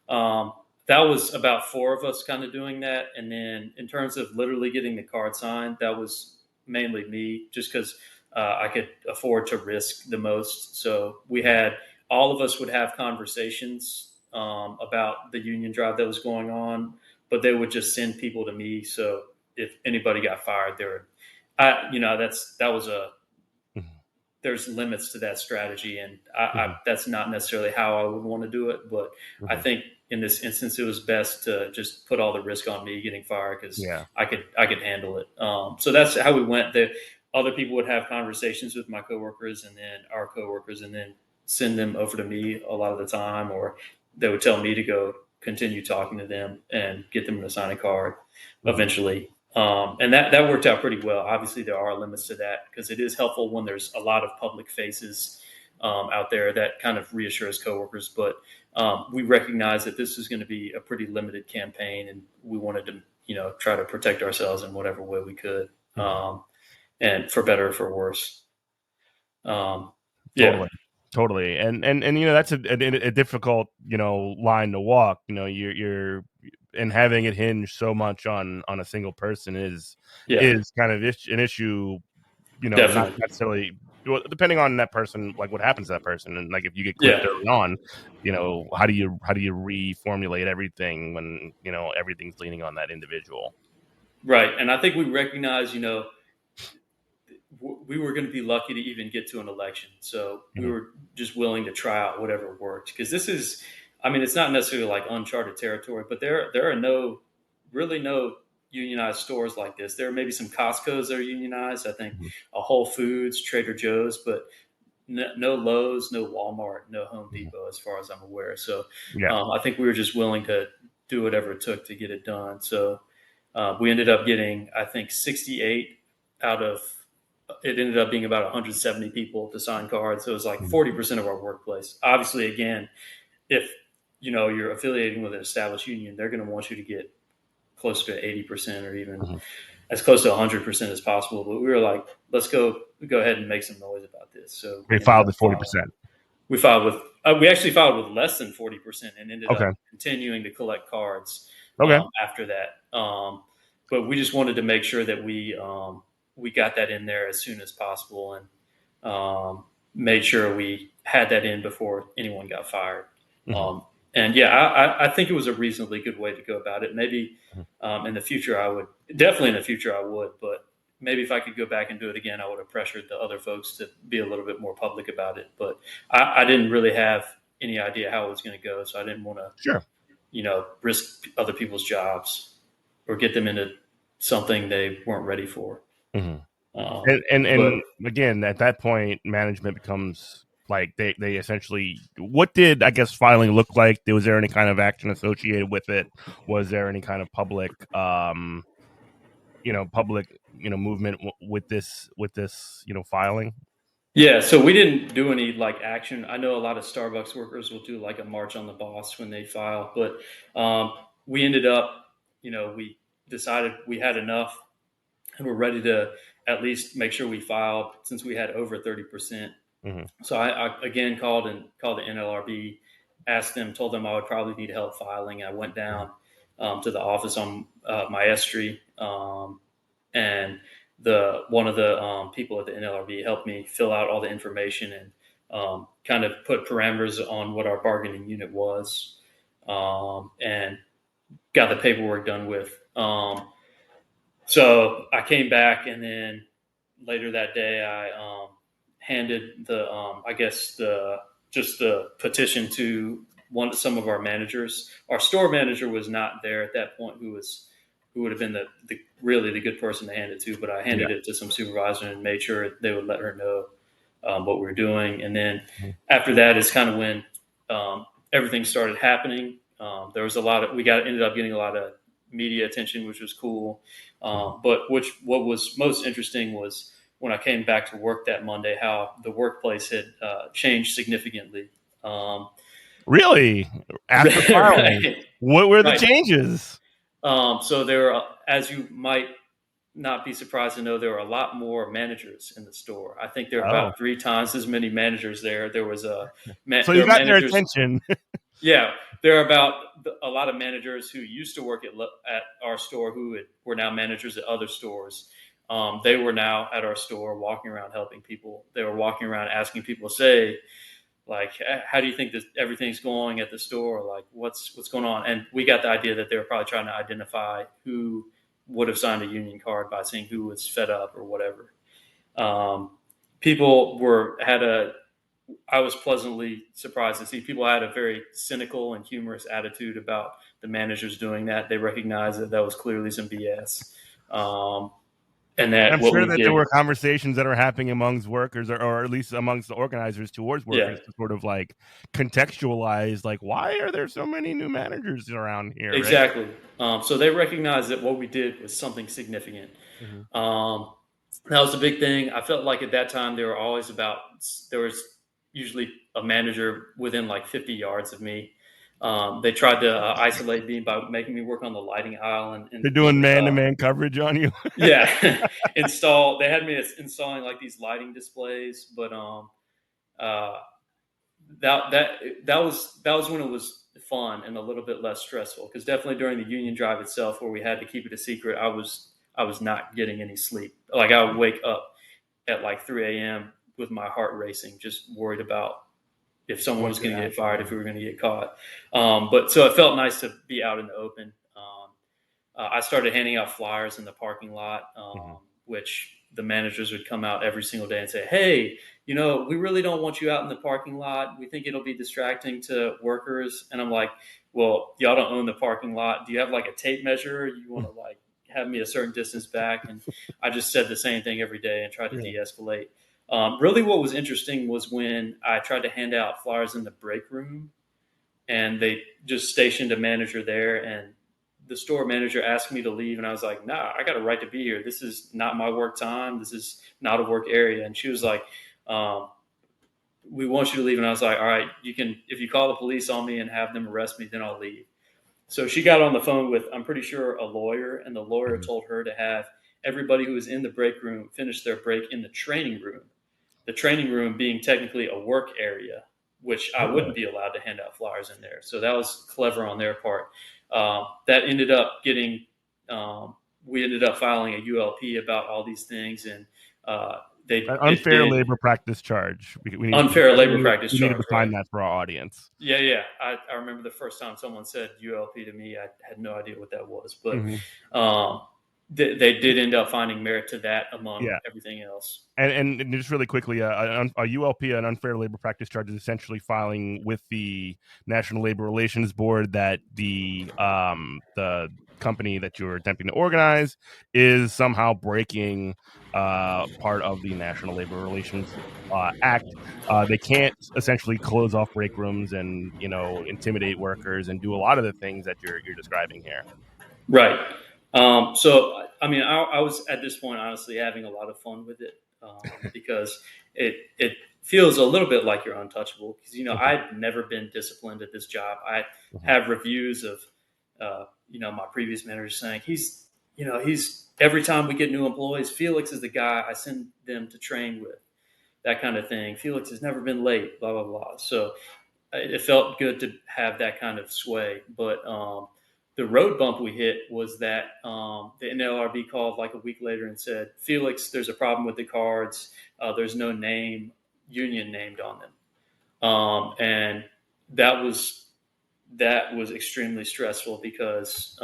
Um, that was about four of us kind of doing that. And then in terms of literally getting the card signed, that was mainly me, just because I could afford to risk the most. So we had all of us would have conversations about the union drive that was going on, but they would just send people to me. So if anybody got fired, that was a Mhm, there's limits to that strategy, and I mhm, that's not necessarily how I would want to do it. But I mhm. think in this instance, it was best to just put all the risk on me getting fired, because Yeah. I could handle it. So that's how we went. The other people would have conversations with my coworkers, and then our coworkers, and then send them over to me a lot of the time, or they would tell me to go continue talking to them and get them to sign a card Mhm, eventually. And that worked out pretty well. Obviously, there are limits to that, because it is helpful when there's a lot of public faces out there that kind of reassures coworkers. But we recognize that this is going to be a pretty limited campaign, and we wanted to, try to protect ourselves in whatever way we could, mhm. and for better or for worse. Um, yeah, Totally. Totally. And that's a difficult, line to walk. You're and having it hinge so much on a single person yeah, is kind of an issue, not definitely. necessarily, well, depending on that person, like what happens to that person, and like if you get clipped Yeah, early on, how do you reformulate everything when everything's leaning on that individual? right. And I think we recognize, we were going to be lucky to even get to an election. So we Mhm, were just willing to try out whatever worked, because this is, I mean, it's not necessarily like uncharted territory, but there are really no unionized stores like this. There are maybe some Costco's that are unionized. I think mhm, a Whole Foods, Trader Joe's, but no Lowe's, no Walmart, no Home mhm. Depot, as far as I'm aware. So Yeah. I think we were just willing to do whatever it took to get it done. So we ended up getting, I think, 68 out of, it ended up being about 170 people to sign cards. So it was like Mhm, 40% of our workplace. Obviously, again, if you're affiliating with an established union, they're going to want you to get close to 80%, or even mhm. as close to 100% as possible. But we were like, let's go ahead and make some noise about this. So They we ended filed up the 40%. we actually filed with less than 40%, and ended up Okay. continuing to collect cards Okay. after that. But we just wanted to make sure that we got that in there as soon as possible, and made sure we had that in before anyone got fired. Mhm, Um, and yeah, I think it was a reasonably good way to go about it. Maybe mhm. in the future, definitely in the future I would, but maybe if I could go back and do it again, I would have pressured the other folks to be a little bit more public about it. But I didn't really have any idea how it was going to go, so I didn't want to, Sure. risk other people's jobs or get them into something they weren't ready for. Mhm. Um, And but again, at that point, management becomes like they essentially. What did, I guess, filing look like? Was there any kind of action associated with it? Was there any kind of public movement with this filing? yeah, so we didn't do any like action. I know a lot of Starbucks workers will do like a march on the boss when they file, but we ended up, we decided we had enough, and we're ready to at least make sure we filed, since we had over 30%. Hmm. So I again called the NLRB, asked them, told them I would probably need help filing. I went down to the office on Maestri, and the one of the people at the NLRB helped me fill out all the information, and kind of put parameters on what our bargaining unit was, and got the paperwork done with. So I came back, and then later that day, I handed I guess just the petition to some of our managers. Our store manager was not there at that point, who was who would have been the really the good person to hand it to, but I handed it to some supervisor and made sure they would let her know what we were doing. And then after that is kind of when everything started happening. There was ended up getting a lot of media attention, which was cool. But what was most interesting was when I came back to work that Monday, how the workplace had changed significantly. Really? After filing, Right. what were the Right. changes? So there are, as you might not be surprised to know, there were a lot more managers in the store. I think there were Oh, about 3 times as many managers there. There was so there you were got their managers. attention. Yeah, there are about a lot of managers who used to work at our store who were now managers at other stores. They were now at our store walking around helping people. They were walking around asking people, say, like, how do you think that everything's going at the store? Like, what's going on? And we got the idea that they were probably trying to identify who would have signed a union card by seeing who was fed up or whatever. People I was pleasantly surprised to see people had a very cynical and humorous attitude about the managers doing that. They recognized that that was clearly some BS. And And that I'm what sure we that there did, were conversations that are happening amongst workers, or at least amongst the organizers towards yeah, workers, to sort of like contextualize, like, why are there so many new managers around here, right? exactly. So they recognized that what we did was something significant. Mm-hmm. Um, that was the big thing. I felt like at that time there was usually a manager within like 50 yards of me. They tried to isolate me by making me work on the lighting aisle They're doing man-to-man coverage on you. yeah, install. They had me installing like these lighting displays, but uh, that was when it was fun and a little bit less stressful. Because definitely during the union drive itself, where we had to keep it a secret, I was not getting any sleep. Like I would wake up at like 3 a.m. with my heart racing, just worried about if someone What was could going to get happen? fired, if we were going to get caught. But so it felt nice to be out in the open. I started handing out flyers in the parking lot, Mm-hmm. which the managers would come out every single day and say, "Hey, we really don't want you out in the parking lot. We think it'll be distracting to workers." And I'm like, "Well, y'all don't own the parking lot. Do you have like a tape measure? You want to like have me a certain distance back?" And I just said the same thing every day and tried to Yeah. de-escalate. Really, what was interesting was when I tried to hand out flyers in the break room, and they just stationed a manager there, and the store manager asked me to leave, and I was like, "Nah, I got a right to be here. This is not my work time. This is not a work area." And she was like, um, "We want you to leave." And I was like, "All right, you can. If you call the police on me and have them arrest me, then I'll leave." So she got on the phone with, I'm pretty sure, a lawyer, and the lawyer Mm-hmm. told her to have everybody who was in the break room finish their break in the training room. The training room being technically a work area, which I wouldn't Really? be allowed to hand out flyers in there. So that was clever on their part. That ended up getting, we ended up filing a ULP about all these things, and An it unfair did labor practice charge. We unfair labor definitely practice we need to charge, right? define that for our audience. Yeah, yeah. I remember the first time someone said ULP to me, I had no idea what that was, but Mm-hmm. um, they did end up finding merit to that among Yeah. everything else. And just really quickly, a ULP, an unfair labor practice charge, is essentially filing with the National Labor Relations Board that the company that you're attempting to organize is somehow breaking part of the National Labor Relations Act. They can't essentially close off break rooms and intimidate workers and do a lot of the things that you're describing here. Right. So, I mean, I was at this point honestly having a lot of fun with it because it feels a little bit like you're untouchable because Mhm, I'd never been disciplined at this job. I mhm. have reviews of my previous manager saying he's every time we get new employees, Felix is the guy I send them to train with, that kind of thing. Felix has never been late, blah blah blah. So it felt good to have that kind of sway. But the road bump we hit was that the NLRB called like a week later and said, "Felix, there's a problem with the cards. There's no union named on them," and that was extremely stressful because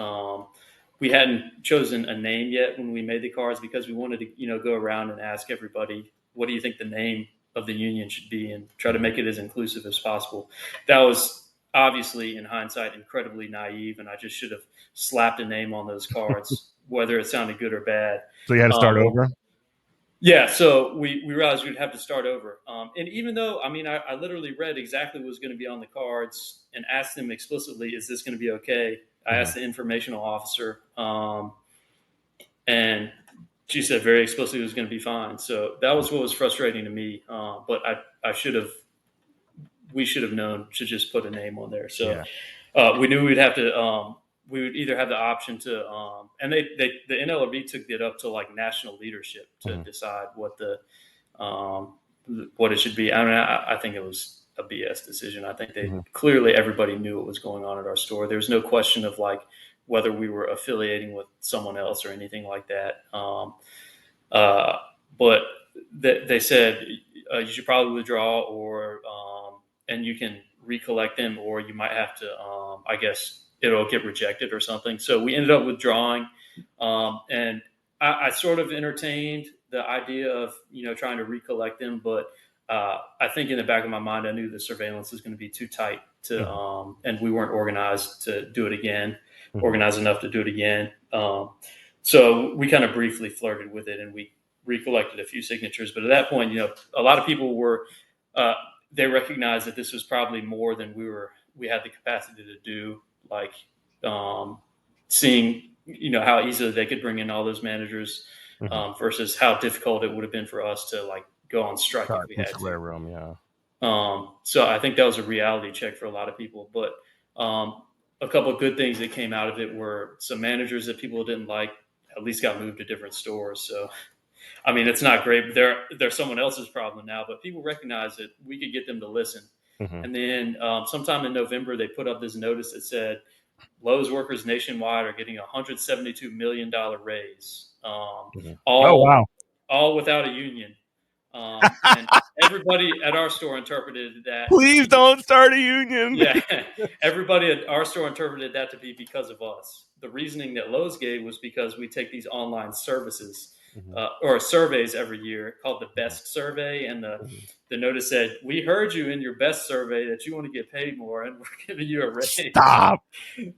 we hadn't chosen a name yet when we made the cards because we wanted to go around and ask everybody, "What do you think the name of the union should be?" and try to make it as inclusive as possible. That was obviously, in hindsight, incredibly naive, and I just should have slapped a name on those cards, whether it sounded good or bad. So you had to start over? Yeah, so we realized we'd have to start over. And even though, I mean, I literally read exactly what was going to be on the cards and asked them explicitly, is this going to be okay? I asked the informational officer, and she said very explicitly it was going to be fine. So that was what was frustrating to me. But we should have known to just put a name on there. So we knew we'd have to, we would either have the option to, and the NLRB took it up to like national leadership to decide what what it should be. I mean, I think it was a BS decision. I think they clearly everybody knew what was going on at our store. There was no question of like whether we were affiliating with someone else or anything like that. But they said you should probably withdraw, or and you can recollect them, or you might have to. I guess it'll get rejected or something. So we ended up withdrawing, and I sort of entertained the idea of trying to recollect them, but I think in the back of my mind I knew the surveillance was going to be too tight to, and we weren't organized to do it again, organized enough to do it again. So we kind of briefly flirted with it, and we recollected a few signatures. But at that point, a lot of people were they recognized that this was probably more than we had the capacity to do. Like seeing how easily they could bring in all those managers versus how difficult it would have been for us to like go on strike if we had to. Room, yeah. So I think that was a reality check for a lot of people. But a couple of good things that came out of it were some managers that people didn't like at least got moved to different stores. So, I mean, it's not great. They're someone else's problem now, but people recognize that we could get them to listen. And then sometime in November, they put up this notice that said Lowe's workers nationwide are getting a $172 million raise. All without a union. And everybody at our store interpreted that. Please don't start a union. Yeah, everybody at our store interpreted that to be because of us. The reasoning that Lowe's gave was because we take these online services or surveys every year called the BEST survey, and the notice said, "We heard you in your BEST survey that you want to get paid more, and we're giving you a raise." Stop.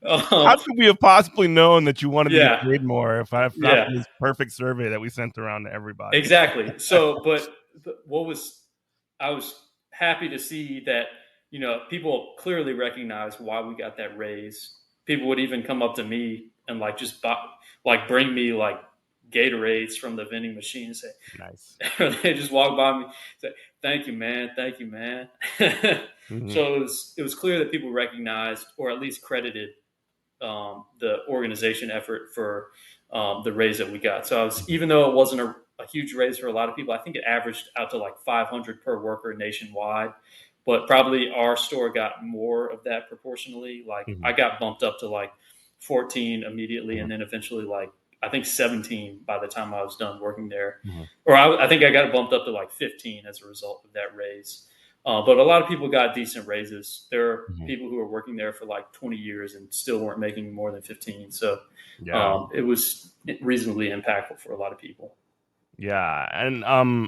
How could we have possibly known that you wanted to get paid more if not this perfect survey that we sent around to everybody? Exactly. So, but I was happy to see that people clearly recognize why we got that raise. People would even come up to me and like just bring me like Gatorades from the vending machine and say, "Nice." They just walk by me and say, "Thank you, man. Thank you, man." So it was clear that people recognized, or at least credited, the organization effort for the raise that we got. So even though it wasn't a huge raise for a lot of people, I think it averaged out to like 500 per worker nationwide. But probably our store got more of that proportionally. Like I got bumped up to like 14 immediately, and then eventually like I think 17 by the time I was done working there. Or I think I got bumped up to like 15 as a result of that raise. But a lot of people got decent raises. There are people who were working there for like 20 years and still weren't making more than 15. So it was reasonably impactful for a lot of people. Yeah, and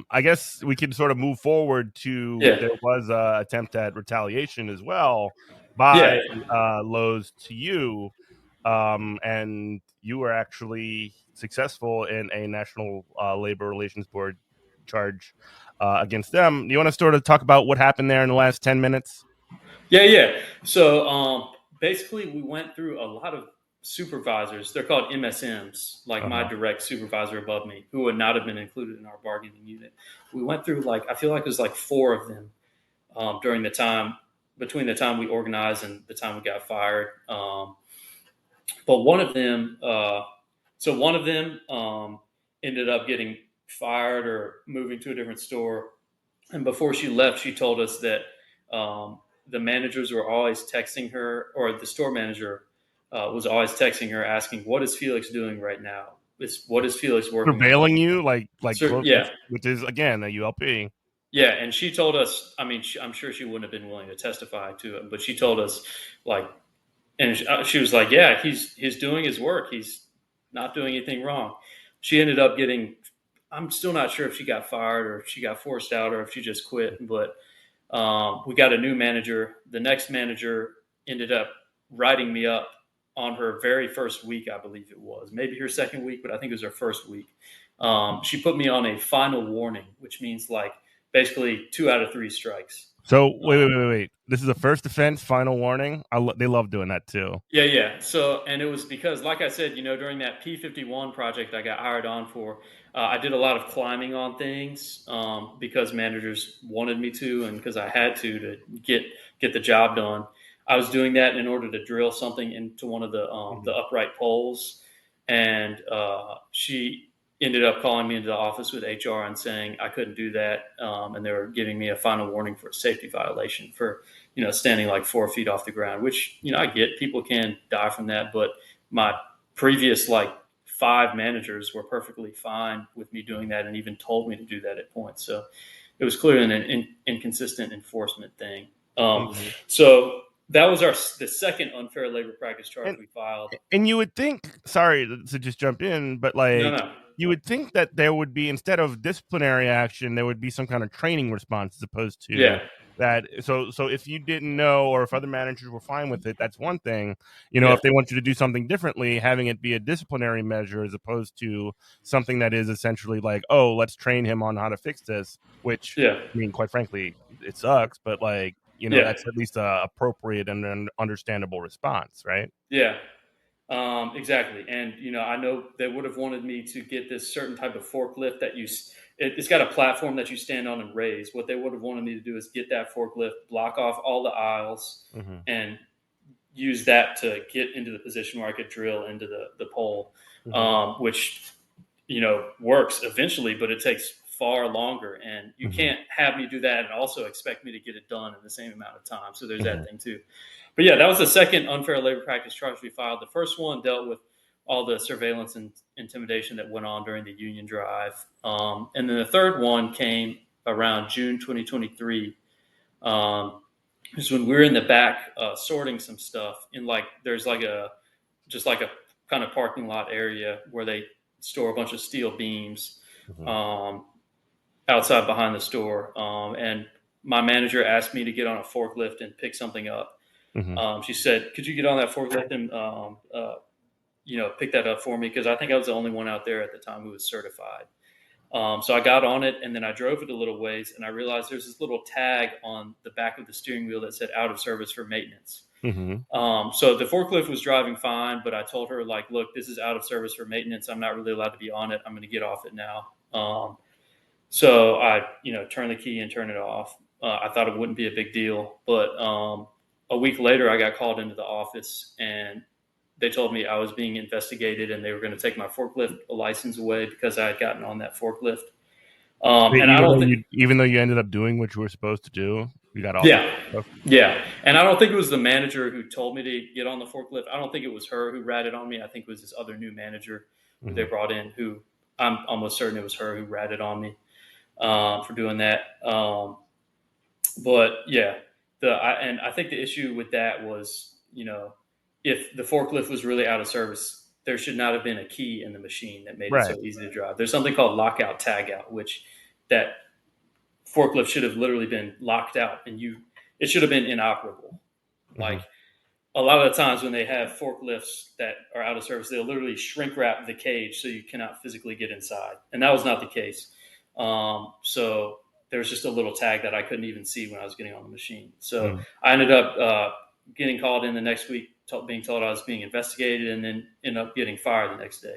I guess we could sort of move forward to there was an attempt at retaliation as well by Lowe's to you, and you were actually successful in a National Labor Relations Board charge against them. Do you want to sort of talk about what happened there in the last 10 minutes? Yeah. So basically, we went through a lot of supervisors. They're called MSMs, like my direct supervisor above me, who would not have been included in our bargaining unit. We went through I feel like it was like 4 of them during between the time we organized and the time we got fired. But one of them ended up getting fired or moving to a different store. And before she left, she told us that the managers were always texting her, or the store manager was always texting her asking, "What is Felix doing right now? What is Felix working on?" Surveilling you, yeah, which is again a ULP. Yeah, and she told us. I mean, I'm sure she wouldn't have been willing to testify to it, but she told us and she was like, "Yeah, he's doing his work. He's not doing anything wrong." She ended up getting. I'm still not sure if she got fired or if she got forced out or if she just quit, but we got a new manager. The next manager ended up writing me up on her very first week, I believe it was. Maybe her second week, but I think it was her first week. She put me on a final warning, which means like basically 2 out of 3 strikes. So wait. This is a first offense, final warning. They love doing that too. Yeah. So, and it was because, like I said, during that P51 project I got hired on for, I did a lot of climbing on things because managers wanted me to, and because I had to get the job done. I was doing that in order to drill something into one of the upright poles, and she ended up calling me into the office with HR and saying I couldn't do that, and they were giving me a final warning for a safety violation for standing like 4 feet off the ground, which, I get people can die from that. But my previous like 5 managers were perfectly fine with me doing that and even told me to do that at points. So it was clearly an inconsistent enforcement thing. So that was the second unfair labor practice charge we filed. And you would think, sorry to just jump in, but like, No. You would think that there would be, instead of disciplinary action, there would be some kind of training response as opposed to that. So if you didn't know, or if other managers were fine with it, that's one thing. If they want you to do something differently, having it be a disciplinary measure as opposed to something that is essentially like, oh, let's train him on how to fix this, which, I mean, quite frankly, it sucks, but like, that's at least a appropriate and an understandable response, right? Yeah. Exactly. And, I know they would have wanted me to get this certain type of forklift that it's got a platform that you stand on and raise. What they would have wanted me to do is get that forklift, block off all the aisles, and use that to get into the position where I could drill into the pole, which, works eventually, but it takes far longer. And you can't have me do that and also expect me to get it done in the same amount of time. So there's that thing too. But yeah, that was the second unfair labor practice charge we filed. The first one dealt with all the surveillance and intimidation that went on during the union drive. And then the third one came around June 2023. Is when we were in the back sorting some stuff in there's just like a kind of parking lot area where they store a bunch of steel beams outside behind the store. And my manager asked me to get on a forklift and pick something up. She said, could you get on that forklift and, pick that up for me? Because I think I was the only one out there at the time who was certified. So I got on it, and then I drove it a little ways, and I realized there's this little tag on the back of the steering wheel that said out of service for maintenance. So the forklift was driving fine, but I told her, like, look, this is out of service for maintenance. I'm not really allowed to be on it. I'm going to get off it now. So I, turned the key and turned it off. I thought it wouldn't be a big deal, but a week later, I got called into the office, and they told me I was being investigated, and they were going to take my forklift license away because I had gotten on that forklift. And even though you ended up doing what you were supposed to do, you got off. Yeah. And I don't think it was the manager who told me to get on the forklift. I don't think it was her who ratted on me. I think it was this other new manager who they brought in, who I'm almost certain it was her who ratted on me for doing that. But yeah. And I think the issue with that was, if the forklift was really out of service, there should not have been a key in the machine that made it so easy to drive. There's something called lockout tagout, which that forklift should have literally been locked out, and it should have been inoperable. Like a lot of the times when they have forklifts that are out of service, they'll literally shrink wrap the cage so you cannot physically get inside. And that was not the case. So there's just a little tag that I couldn't even see when I was getting on the machine. So I ended up getting called in the next week, being told I was being investigated, and then ended up getting fired the next day.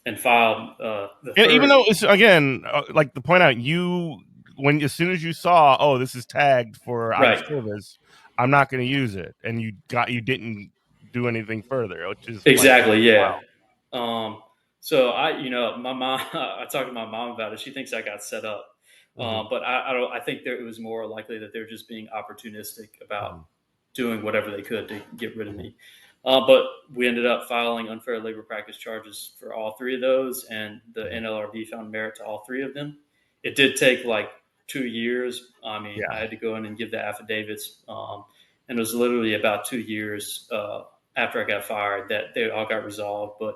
And filed even though it's, again, like to point out, as soon as you saw, oh, this is tagged for out of service, I'm not going to use it, and you didn't do anything further, which is exactly wow. So my mom, I talked to my mom about it. She thinks I got set up, but I think it was more likely that they're just being opportunistic about doing whatever they could to get rid of me. But we ended up filing unfair labor practice charges for all 3 of those, and the NLRB found merit to all 3 of them. It did take like 2 years. I mean, I had to go in and give the affidavits, and it was literally about 2 years after I got fired that they all got resolved. But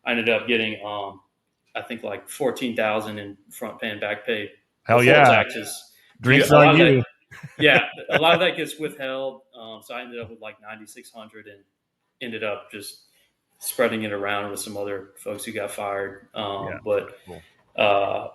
I ended up getting, I think, like $14,000 in front pay and back pay. Hell yeah! Taxes. Drinks on you. Yeah, a lot of that gets withheld. So I ended up with like 9,600 and ended up just spreading it around with some other folks who got fired. Yeah, But that's cool. uh,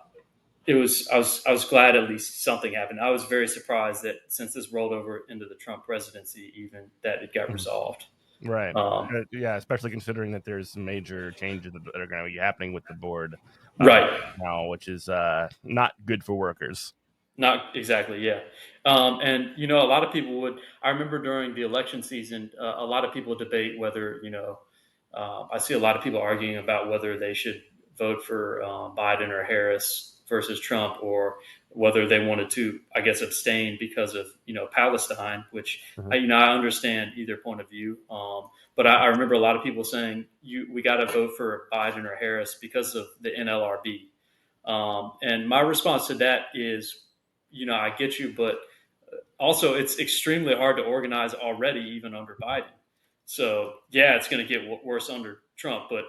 I was glad at least something happened. I was very surprised that since this rolled over into the Trump presidency, even that it got resolved. Right. Um, Yeah, especially considering that there's some major changes that are going to be happening with the board right. now, which is not good for workers. Not exactly, yeah. And a lot of people would. I remember during the election season, a lot of people debate whether I see a lot of people arguing about whether they should vote for Biden or Harris versus Trump, or whether they wanted to, I guess, abstain because of Palestine. Which I understand either point of view. But I remember a lot of people saying we got to vote for Biden or Harris because of the NLRB. And my response to that is, I get you, but also it's extremely hard to organize already, even under Biden. So yeah, it's going to get worse under Trump, but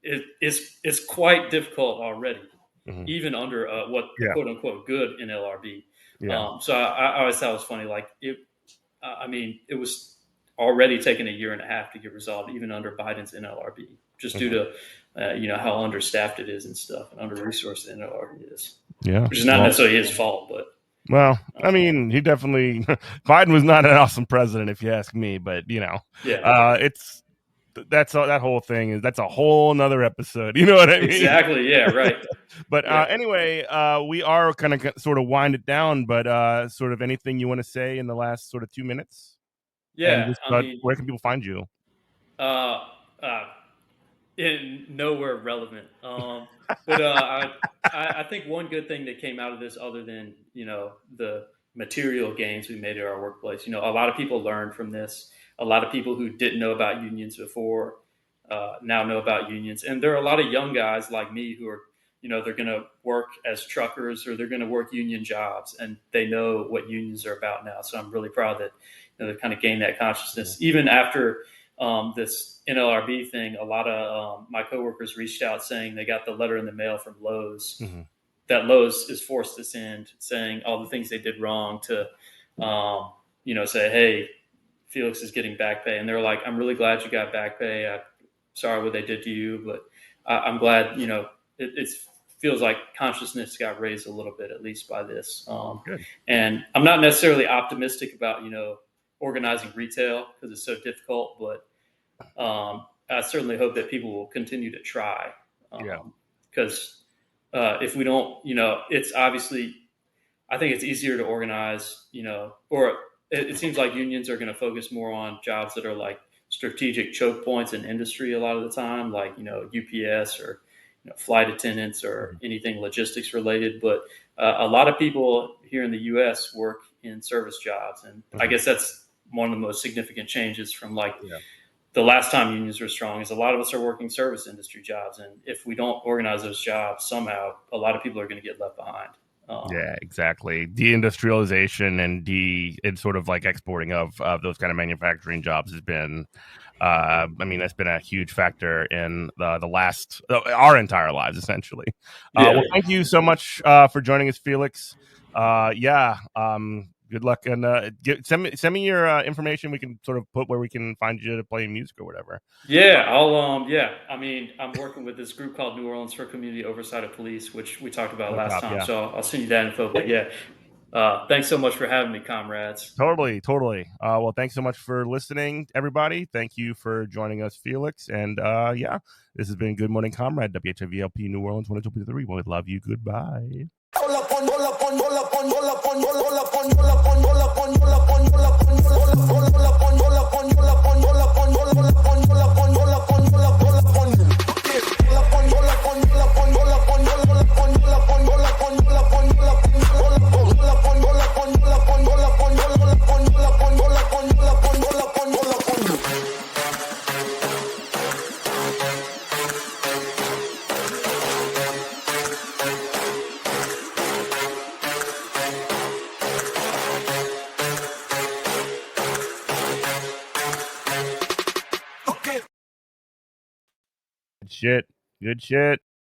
it's quite difficult already, even under what Yeah. quote unquote good NLRB. Yeah. So I always thought it was funny. Like it was already taking a year and a half to get resolved, even under Biden's NLRB, just due to how understaffed it is and stuff, and under resourced the NLRB is. Yeah. Which is not necessarily his fault, but well, I mean, he definitely Biden was not an awesome president, if you ask me. But yeah, it's that whole thing that's a whole nother episode. You know what I mean? Exactly. Yeah. Right. But anyway, we are kind of sort of wind it down. But sort of anything you want to say in the last sort of 2 minutes? Yeah. And just, I mean, where can people find you? uh, nowhere relevant. But I think one good thing that came out of this, other than the material gains we made at our workplace, a lot of people learned from this. A lot of people who didn't know about unions before now know about unions, and there are a lot of young guys like me who are, they're going to work as truckers or they're going to work union jobs, and they know what unions are about now. So I'm really proud that they've kind of gained that consciousness, even after this NLRB thing. A lot of my coworkers reached out saying they got the letter in the mail from Lowe's that Lowe's is forced to send, saying all the things they did wrong to, say, hey, Felix is getting back pay. And they're like, I'm really glad you got back pay. I'm sorry what they did to you, but I'm glad, it feels like consciousness got raised a little bit, at least by this. And I'm not necessarily optimistic about, organizing retail because it's so difficult, but I certainly hope that people will continue to try. Because if we don't, it's obviously, I think it's easier to organize, or it seems like unions are going to focus more on jobs that are like strategic choke points in industry a lot of the time, like, UPS or flight attendants or anything logistics related. But a lot of people here in the U.S. work in service jobs. And I guess that's one of the most significant changes from the last time unions were strong, is a lot of us are working service industry jobs. And if we don't organize those jobs somehow, a lot of people are going to get left behind. Yeah, exactly. Deindustrialization and sort of like exporting of those kind of manufacturing jobs has been, I mean, that's been a huge factor in the last our entire lives, essentially. Well, thank you so much for joining us, Felix. Good luck, and send me your information. We can sort of put where we can find you to play music or whatever. Yeah, I mean, I'm working with this group called New Orleans for Community Oversight of Police, which we talked about last time. So I'll send you that info. But thanks so much for having me, comrades. Totally. Well, thanks so much for listening, everybody. Thank you for joining us, Felix. And this has been Good Morning Comrade, WHVLP New Orleans 102.3. We love you. Goodbye. Good shit.